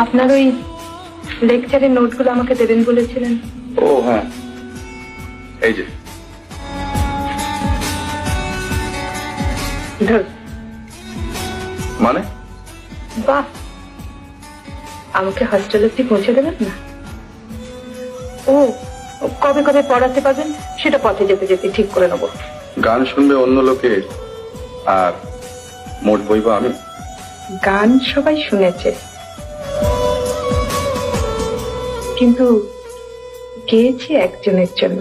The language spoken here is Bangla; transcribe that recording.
আপনার ওই লেকচারের নোটগুলো আমাকে দেবেন বলেছিলেন। ও হ্যাঁ, এই যে ধরুন। মানে বাহ, আমাকে হস্টেল অব্দি পৌঁছে দেবেন না? ও, কবে কবে পড়াতে পারবেন সেটা পথে যেতে যেতে ঠিক করে নেবো। গান শুনবে অন্য লোকে আর মোট বইবা আমি। গান সবাই শুনেছে, কিন্তু গেয়েছি একজনের জন্য।